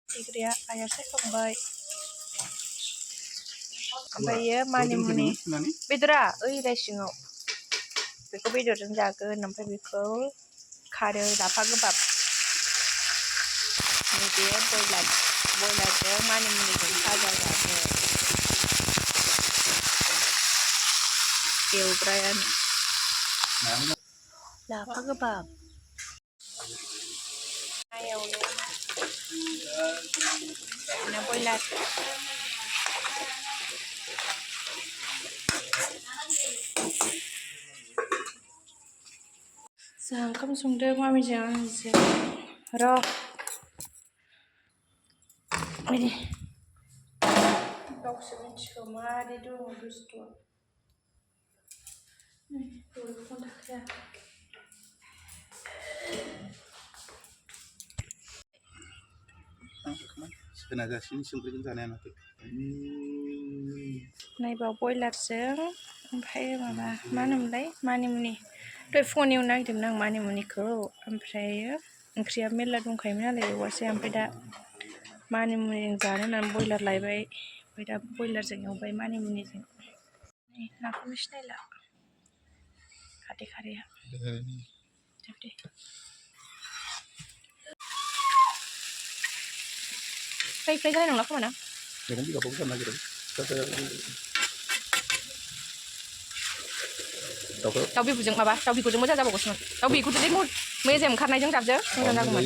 Tigriya ayah saya kembali. Oमफ्रायो मानिमुनि बेदरा ओइलाय सिङाव बेखौ बेदरजों जागोन ओमफ्राय बेखौ खारै लाफा गोबाब नैबे बयलारजों मानिमुनिजों भाजा जागोन एवग्रायानो लाफा गोबाब एवनो बयलार जों ओंखाम संदों मामिजों आंजों र' गावसो मिथिगौ मारै दङ बुस्थुआ बयबो थाखाया नायबा बयलारजों ओमफ्राय माबा मा होनोमोनलाय मानिमुनि दहाय फुङाव एवनो नागिरदोंमोन आं मानिमुनिखौ ओमफ्रायो ओंख्रिया मेरला दंखायोमोन नालाय एवासै ओमफ्राय दा मानिमुनिजों जानो होननानै बयलार लायबाय ओमफ्राय दा बयलारजों एवबाय मानिमुनिजों नाखौनो सिनायला खाथि खारिया फ्राय जानाय नंला खोमा ना मैगं बिगाबाबो जानो नागिरो दाउ बिबुजों माबा दाउ बिगुरजों मोजां जाबावगौसोमोन दाउ बिगुरजों मेजेम ओंखारनायजों जाबजों मोजां जागौमोन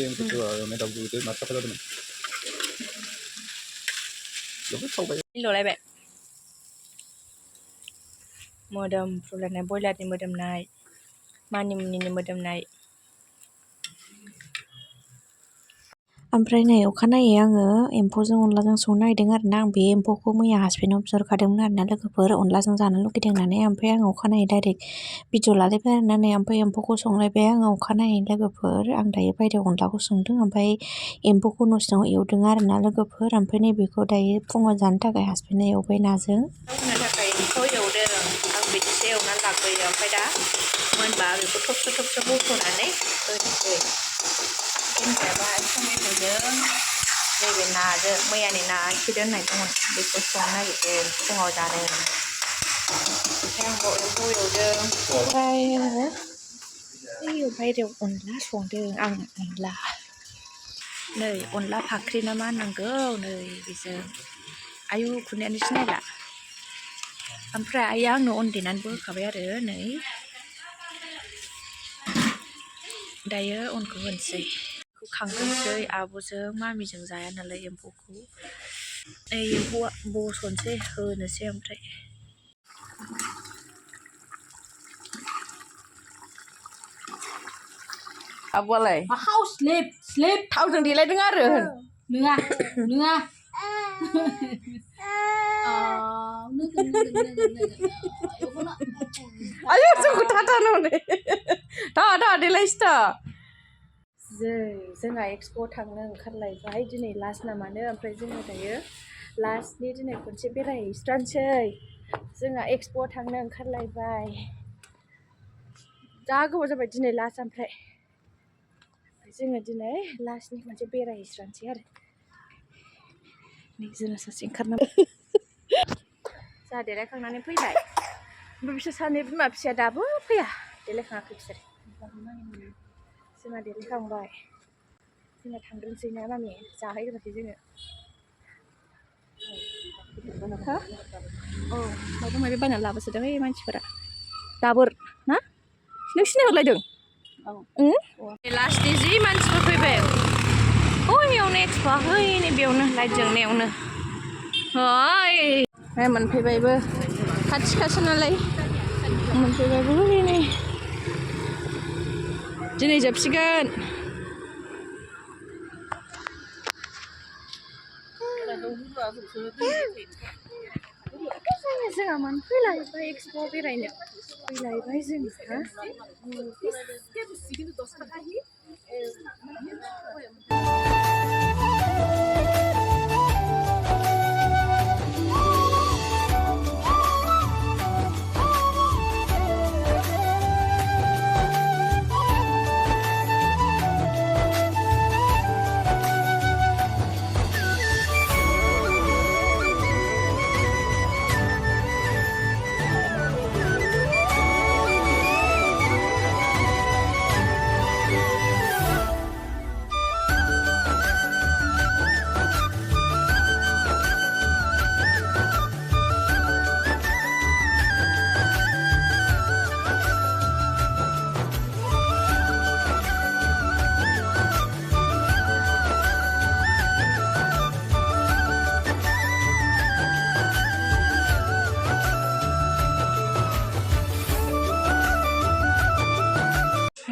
मिलौलायबाय मोदोमफ्रुलायनाय बयलारनि मोदोमनाय मानिमुनिनि मोदोमनाय ओमफ्राय नै अखानायै आङो एम्फौजों अनलाजों संनो नागिरदों आरोना आं बे एम्फौखौ मैया हासबेन्डनाव बिहरखादोंमोन आरोना लोगोफोर अनलाजों जानो लुगैदों होननानै ओमफ्राय आङो अखानायै डाइरेक्ट भिडिअ लालायबाय आरोना नै ओमफ्राय एम्फौखौ संलायबाय आङो अखानायै लोगोफोर आं दायो बायहेरायाव अनलाखौ संदों ओमफ्राय एम्फौखौ न' सिङाव एवदों आरोना लोगोफोर ओमफ्राय नैबेखौ दायो फुङाव जानो थाखाय हासबेन्डआ एवबाय नाजों होनो थाखाय एम्फौ एवदों आं बिदिसो एवनानै लाग्रोयो ओमफ्राय दा मोनबा बेखौ थबस्र' बस'नानै होनोसै टमेट'जों नैबे नाजों मैयानि ना खिदो होननाय दंमोन बेखौ संनो नागिरदों फुङाव जानो ओमफ्राय आंखौ एम्फौ एवदों ओमफ्राय बायहेरायाव अनला संदों आं अनला नै अनला फाख्रि ना मा होननांगौ नै बेजों आयु खुरनायानो सिनायला ओमफ्राय आइया आंनो अन देनानैबो होखाबाय आरो नै दायो अनखौ होनोसै खांनोसै आब'जों मामिजों जाया नालाय एम्फौखौ एम्फौआ बस'नोसै होनोसै ओमफ्राय आब'आलाय स्लिप थावजों देलायदों आरो नोङा आयौ जोंखौ थाथानो हनै दा देलायसै जोंहा एक्सप'आव थांनो ओंखारलायबाय दिनै लास्ट नामानो ओमफ्राय जोङो दायो लास्टनि दिनै खनसे बेरायहैस्रानोसै जोंहा एक्सप'आव थांनो ओंखारलायबाय जा गोबाव जाबाय दिनै लास्ट ओमफ्राय जोङो दिनै लास्टनि खनसे बेरायहैस्रानोसै आरो जोंना सासे ओंखारना जोंहा देलायखांनानै फैबाय ओमफ्राय बिसोर सानै बिमा फिसाया दाबो फैया देलायखाङाखै बिसोर जोंहा देलायखांबाय जोंहा थांग्रोनोसै ना मामि जाहैग्रोनोसै जोङो हा औ माबा माबि बायनानै लाबोसोदों ओइ मानसिफोरा दाबोर ना नों सिनायहरलायदों लास्टनि जि मानसिफोर फैबाय बैयावनो एक्सप'आ है नैबेयावनो लाइट जोंनायावनो है मोनफैबायबो खाथिखासो नालाय मोनफैबायबो नै दिनै जोबसिगोन जोंहा मानो फैलायबाय एक्सप'आव बेरायनो फैलायबाय जोंहा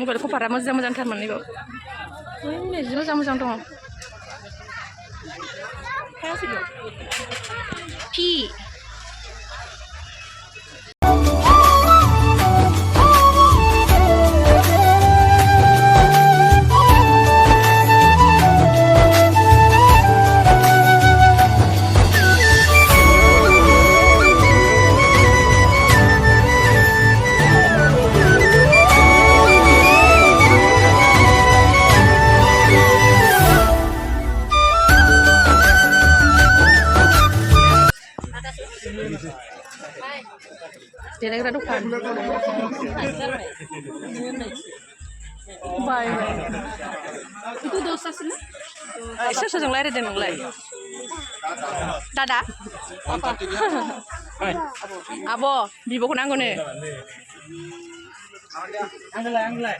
मबाइल कभारा मोजां-मोजांथारमोन नैबो जि मोजां-मोजां दङ पि देलायग्रा दखान बाय itu dosa sih सोरजों रायज्लायदों नोंलाय दादा आब' बिब'खौ नांगौनो आंलाय बांद्राय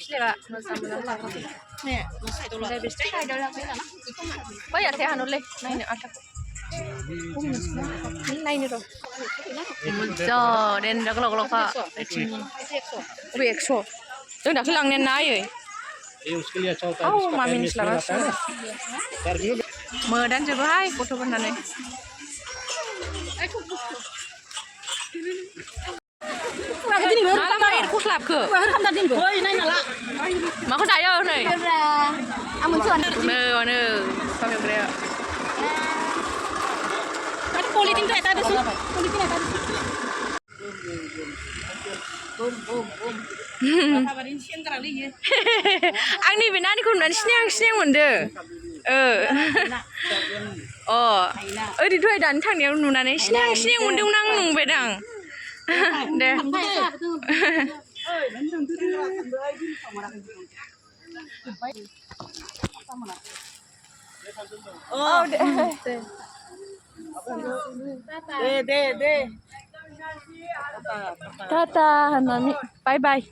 खिलिरा मोजां nih udah bisa oh ya teh anuleh naik atas naik nih muncul dan dah kalau kak expo tuh dah kelangnya naik oh mami nih selaras medan coba hai foto benar nih Mama air kuslap ke? Hoi, nai nala. Mak saya nih. Amun cuan. Mana? Kami beraya. Ada politik tu ada sih. Politik ada. Bom. Kabarin siang kali ya. Angni bina ni kun siang mende. Oh. Di dua dan tang dia nunane siang mende unang nung bedang. deh oh deh tata mami bye bye